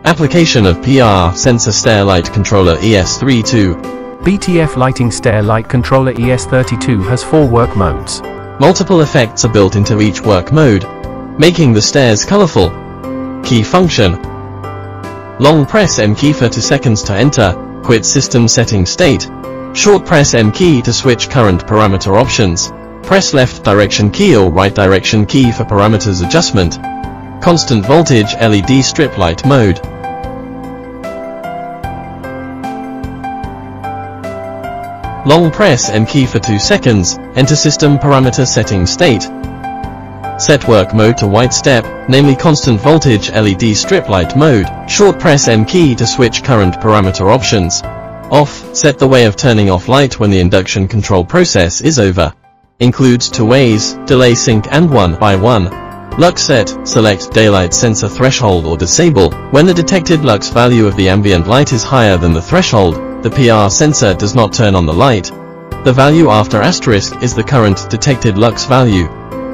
Application of PIR sensor stair light controller ES32. BTF lighting stair light controller ES32 has 4 work modes. Multiple effects are built into each work mode, making the stairs colorful. Key function. Long press M key for 2 seconds to enter, quit system setting state. Short press M key to switch current parameter options. Press left direction key or right direction key for parameters adjustment. Constant voltage LED strip light mode. Long press M key for 2 seconds, enter system parameter setting state. Set work mode to white step, namely constant voltage LED strip light mode. Short press M key to switch current parameter options. Off, set the way of turning off light when the induction control process is over. Includes 2 ways, delay sync and 1x1. Lux set, select daylight sensor threshold or disable. When the detected lux value of the ambient light is higher than the threshold, the PIR sensor does not turn on the light. The value after asterisk is the current detected lux value.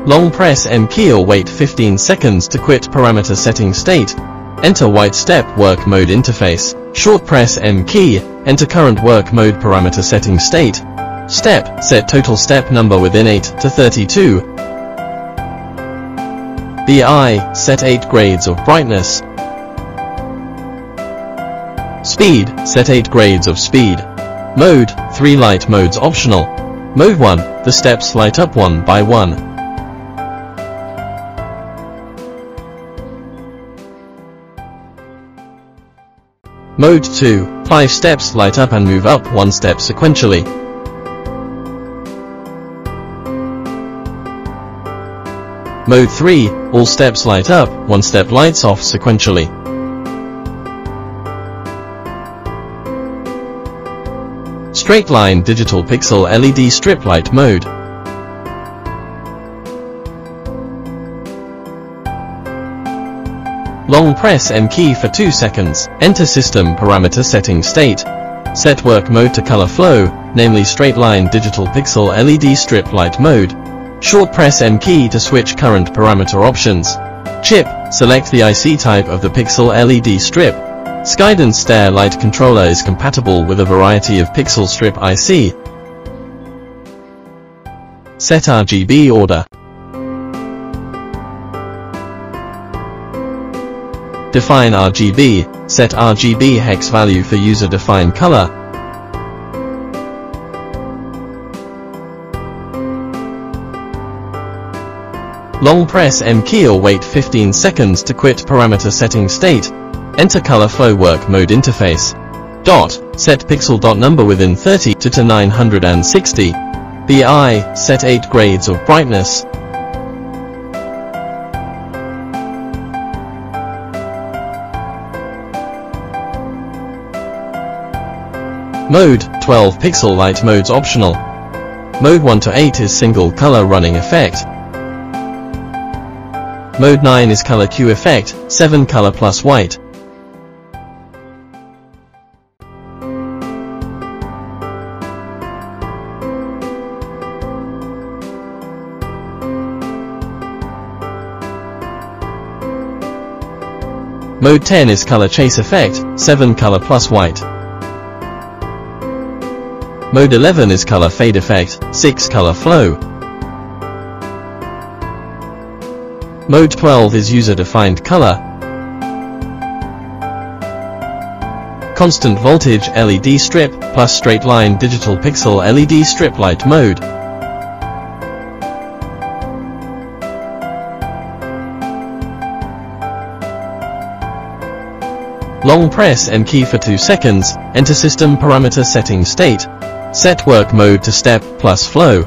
Long press M key or wait 15 seconds to quit parameter setting state. Enter white step work mode interface. Short press M key, enter current work mode parameter setting state. Step, set total step number within 8 to 32. BI, set 8 grades of brightness. Speed, set 8 grades of speed. Mode, 3 light modes optional. Mode 1, the steps light up 1 by 1. Mode 2, 5 steps light up and move up 1 step sequentially. Mode 3, all steps light up, 1 step lights off sequentially. Straight line digital pixel LED strip light mode. Long press M key for 2 seconds, enter system parameter setting state. Set work mode to color flow, namely straight line digital pixel LED strip light mode. Short press M key to switch current parameter options. Chip, select the IC type of the pixel LED strip. Skydance stair light controller is compatible with a variety of pixel strip IC. Set RGB order. Define RGB, set RGB hex value for user-defined color. Long press M key or wait 15 seconds to quit parameter setting state. Enter color flow work mode interface. Dot, set pixel dot number within 30 to 960. BI, set 8 grades of brightness. Mode, 12 pixel light modes optional. Mode 1 to 8 is single color running effect. Mode 9 is color Q effect, 7 color plus white. Mode 10 is color chase effect, 7 color plus white. Mode 11 is color fade effect, 6 color flow. Mode 12 is user-defined color. Constant voltage LED strip plus straight line digital pixel LED strip light mode. Long press M key for 2 seconds, enter system parameter setting state. Set work mode to step plus flow,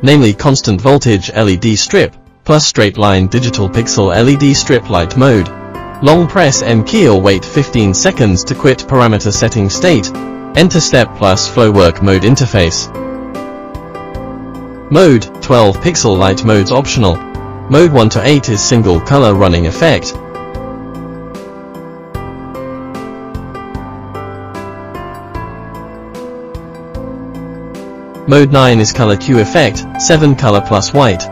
namely constant voltage LED strip plus straight line digital pixel LED strip light mode. Long press M key or wait 15 seconds to quit parameter setting state. Enter step plus flow work mode interface. Mode, 12 pixel light modes optional. Mode 1 to 8 is single color running effect. Mode 9 is color Q effect, 7 color plus white.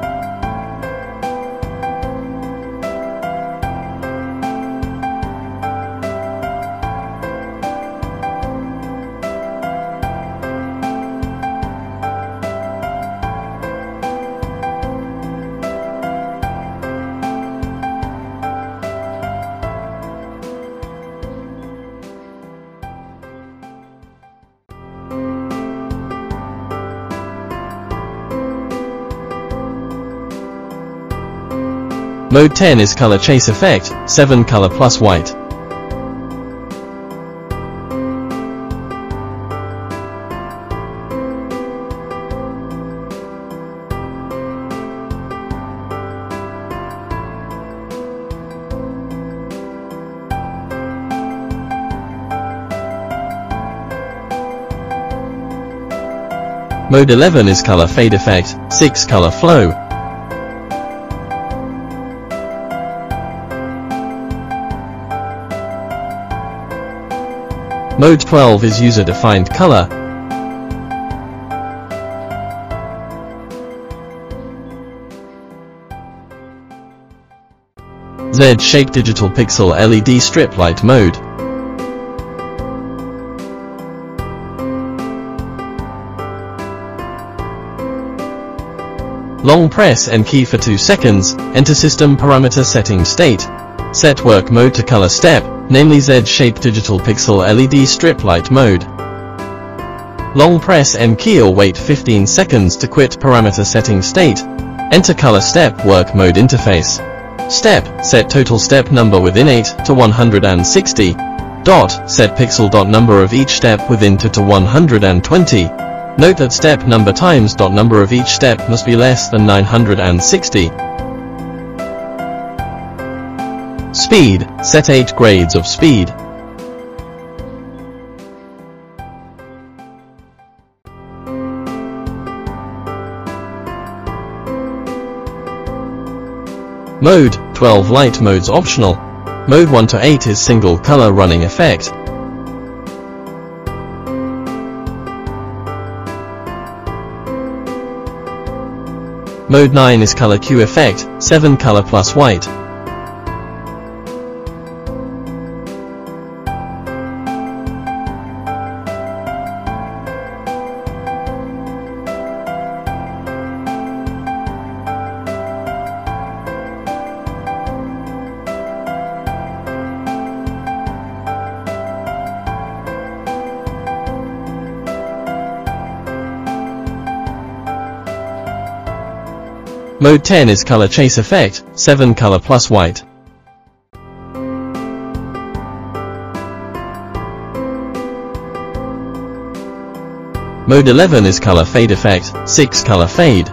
Mode 10 is color chase effect, 7 color plus white. Mode 11 is color fade effect, 6 color flow. Mode 12 is user defined color. Z-shaped digital pixel LED strip light mode. Long press and key for 2 seconds, enter system parameter setting state. Set work mode to color step, namely Z-shaped digital pixel LED strip light mode. Long press and key or wait 15 seconds to quit parameter setting state. Enter color step work mode interface. Step, set total step number within 8 to 160. Dot, set pixel dot number of each step within 2 to 120. Note that step number times dot number of each step must be less than 960. Speed, set 8 grades of speed. Mode, 12 light modes optional. Mode 1 to 8 is single color running effect. Mode 9 is color Q effect, 7 color plus white. Mode 10 is color chase effect, 7 color plus white. Mode 11 is color fade effect, 6 color fade.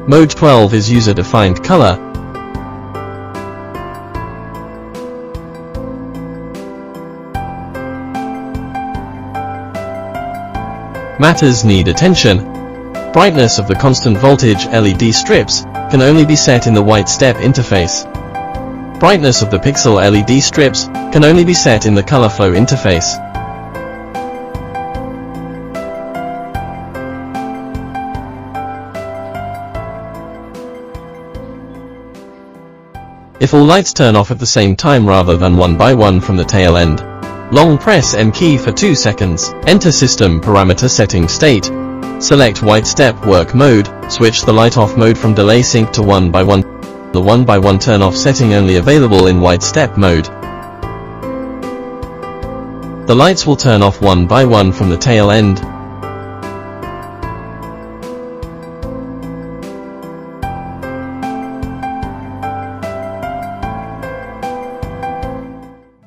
Mode 12 is user defined color. Matters need attention. Brightness of the constant voltage LED strips can only be set in the white step interface. Brightness of the pixel LED strips can only be set in the color flow interface. If all lights turn off at the same time rather than one by one from the tail end, long press M key for 2 seconds, enter system parameter setting state. Select white step work mode, switch the light off mode from delay sync to 1 by 1. The 1 by 1 turn off setting only available in white step mode. The lights will turn off 1 by 1 from the tail end.